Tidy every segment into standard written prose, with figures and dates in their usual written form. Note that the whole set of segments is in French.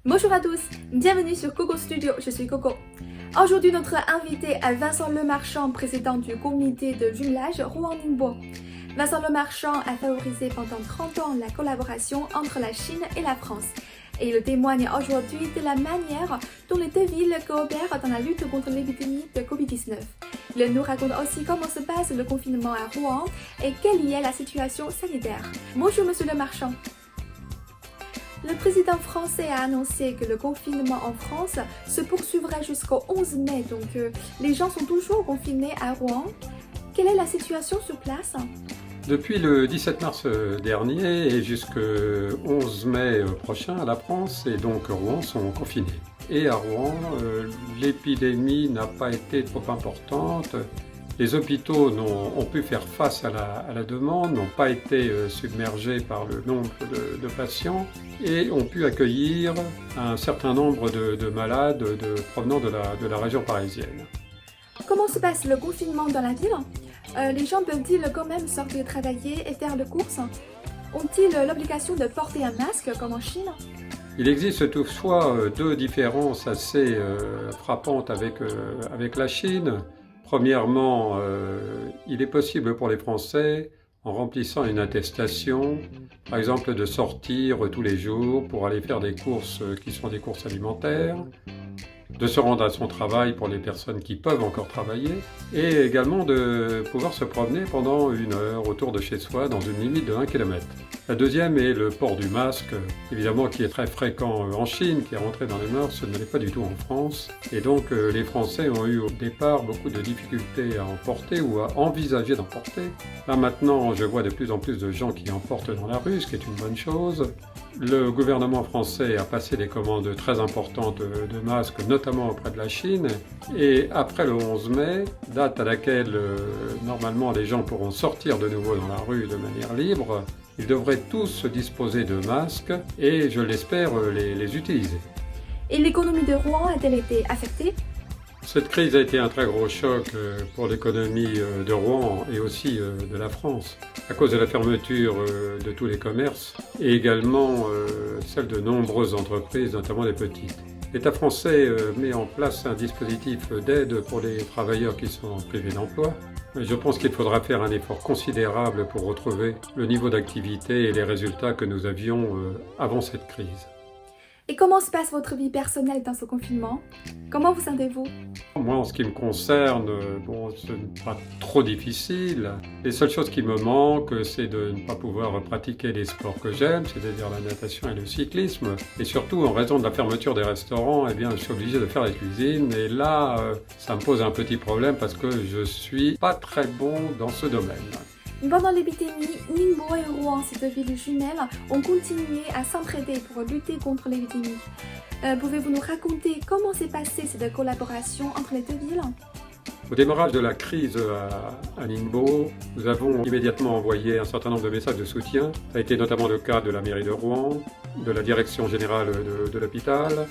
Bonjour à tous, bienvenue sur Coco Studio, je suis Coco. Aujourd'hui, notre invité est Vincent Lemarchand, président du comité de jumelage Rouen-Ningbo. Vincent Lemarchand a favorisé pendant 30 ans la collaboration entre la Chine et la France. Et il témoigne aujourd'hui de la manière dont les deux villes coopèrent dans la lutte contre l'épidémie de Covid-19. Il nous raconte aussi comment se passe le confinement à Rouen et quelle y est la situation sanitaire. Bonjour Monsieur Lemarchand. Le président français a annoncé que le confinement en France se poursuivra jusqu'au 11 mai, donc les gens sont toujours confinés à Rouen. Quelle est la situation sur place ? Depuis le 17 mars dernier et jusqu'au 11 mai prochain, la France et donc Rouen sont confinés. Et à Rouen, l'épidémie n'a pas été trop importante. Les hôpitaux ont pu faire face à la demande, n'ont pas été submergés par le nombre de patients et ont pu accueillir un certain nombre de malades provenant de la région parisienne. Comment se passe le confinement dans la ville ? Les gens peuvent-ils quand même sortir travailler et faire les courses ? Ont-ils l'obligation de porter un masque comme en Chine ? Il existe toutefois deux différences assez frappantes avec la Chine. Premièrement, il est possible pour les Français, en remplissant une attestation, par exemple de sortir tous les jours pour aller faire des courses qui sont des courses alimentaires, de se rendre à son travail pour les personnes qui peuvent encore travailler, et également de pouvoir se promener pendant 1 heure autour de chez soi dans une limite de 1 km. La deuxième est le port du masque, évidemment qui est très fréquent en Chine, qui est rentré dans les mœurs, ce ne l'est pas du tout en France. Et donc les Français ont eu au départ beaucoup de difficultés à en porter ou à envisager d'en porter. Là maintenant, je vois de plus en plus de gens qui en portent dans la rue, ce qui est une bonne chose. Le gouvernement français a passé des commandes très importantes de masques, notamment auprès de la Chine. Et après le 11 mai, date à laquelle normalement les gens pourront sortir de nouveau dans la rue de manière libre, ils devraient tous disposer de masques et, je l'espère, les utiliser. Et l'économie de Rouen a-t-elle été affectée ? Cette crise a été un très gros choc pour l'économie de Rouen et aussi de la France, à cause de la fermeture de tous les commerces et également celle de nombreuses entreprises, notamment des petites. L'État français met en place un dispositif d'aide pour les travailleurs qui sont privés d'emploi. Je pense qu'il faudra faire un effort considérable pour retrouver le niveau d'activité et les résultats que nous avions avant cette crise. Et comment se passe votre vie personnelle dans ce confinement ? Comment vous sentez-vous ? Moi, en ce qui me concerne, ce n'est pas trop difficile. Les seules choses qui me manquent, c'est de ne pas pouvoir pratiquer les sports que j'aime, c'est-à-dire la natation et le cyclisme. Et surtout, en raison de la fermeture des restaurants, je suis obligé de faire la cuisine. Et là, ça me pose un petit problème parce que je suis pas très bon dans ce domaine. Pendant l'épidémie, Ningbo et Rouen, ces deux villes jumelles, ont continué à s'entraider pour lutter contre l'épidémie. Pouvez-vous nous raconter comment s'est passée cette collaboration entre les deux villes ? Au démarrage de la crise à Ningbo, nous avons immédiatement envoyé un certain nombre de messages de soutien. Ça a été notamment le cas de la mairie de Rouen, de la direction générale de l'hôpital,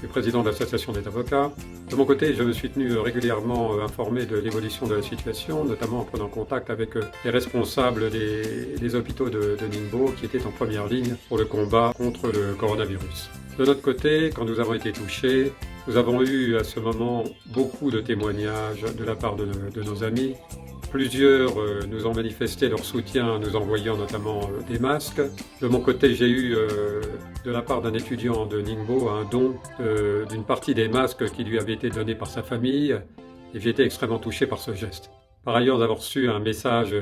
du président de l'association des avocats. De mon côté, je me suis tenu régulièrement informé de l'évolution de la situation, notamment en prenant contact avec les responsables des hôpitaux de Ningbo qui étaient en première ligne pour le combat contre le coronavirus. De notre côté, quand nous avons été touchés, nous avons eu à ce moment beaucoup de témoignages de la part de nos amis. Plusieurs nous ont manifesté leur soutien en nous envoyant notamment des masques. De mon côté, j'ai eu de la part d'un étudiant de Ningbo un don d'une partie des masques qui lui avait été donné par sa famille et j'ai été extrêmement touché par ce geste. Par ailleurs, nous avons reçu un message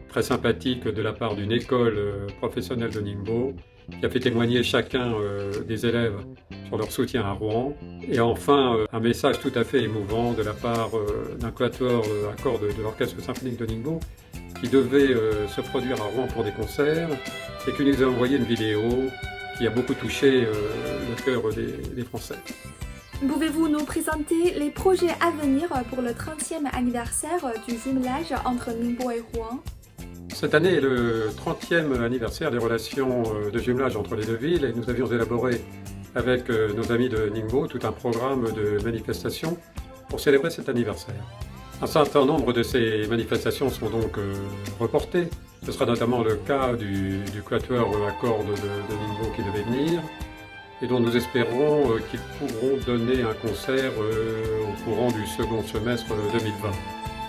très sympathique de la part d'une école professionnelle de Ningbo qui a fait témoigner chacun des élèves sur leur soutien à Rouen. Et enfin, un message tout à fait émouvant de la part d'un quatuor à cordes de l'Orchestre symphonique de Ningbo qui devait se produire à Rouen pour des concerts et qui nous a envoyé une vidéo qui a beaucoup touché le cœur des Français. Pouvez-vous nous présenter les projets à venir pour le 30e anniversaire du jumelage entre Ningbo et Rouen ? Cette année est le 30e anniversaire des relations de jumelage entre les deux villes et nous avions élaboré avec nos amis de Ningbo tout un programme de manifestations pour célébrer cet anniversaire. Un certain nombre de ces manifestations sont donc reportées. Ce sera notamment le cas du quatuor à cordes de Ningbo qui devait venir. et dont nous espérons qu'ils pourront donner un concert au courant du second semestre 2020.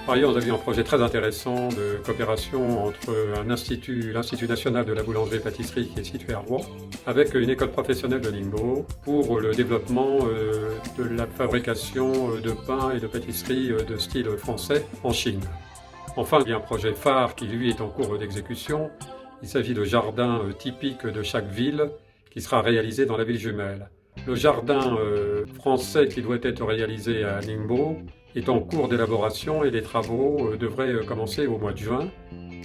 Par ailleurs, nous avions un projet très intéressant de coopération entre l'Institut national de la boulangerie-pâtisserie qui est situé à Rouen, avec une école professionnelle de Ningbo pour le développement de la fabrication de pain et de pâtisserie de style français en Chine. Enfin, il y a un projet phare qui, lui, est en cours d'exécution. Il s'agit de jardins typiques de chaque ville qui sera réalisé dans la ville jumelle. Le jardin français qui doit être réalisé à Ningbo est en cours d'élaboration et les travaux devraient commencer au mois de juin.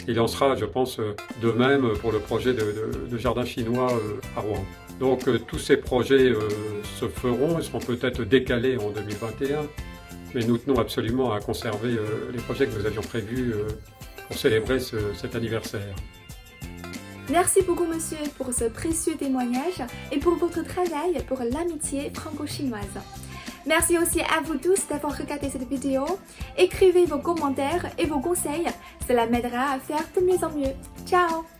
Il en sera, je pense, de même pour le projet de jardin chinois à Rouen. Donc tous ces projets se feront et seront peut-être décalés en 2021, mais nous tenons absolument à conserver les projets que nous avions prévus pour célébrer cet anniversaire. Merci beaucoup monsieur pour ce précieux témoignage et pour votre travail pour l'amitié franco-chinoise. Merci aussi à vous tous d'avoir regardé cette vidéo. Écrivez vos commentaires et vos conseils, cela m'aidera à faire de mieux en mieux. Ciao!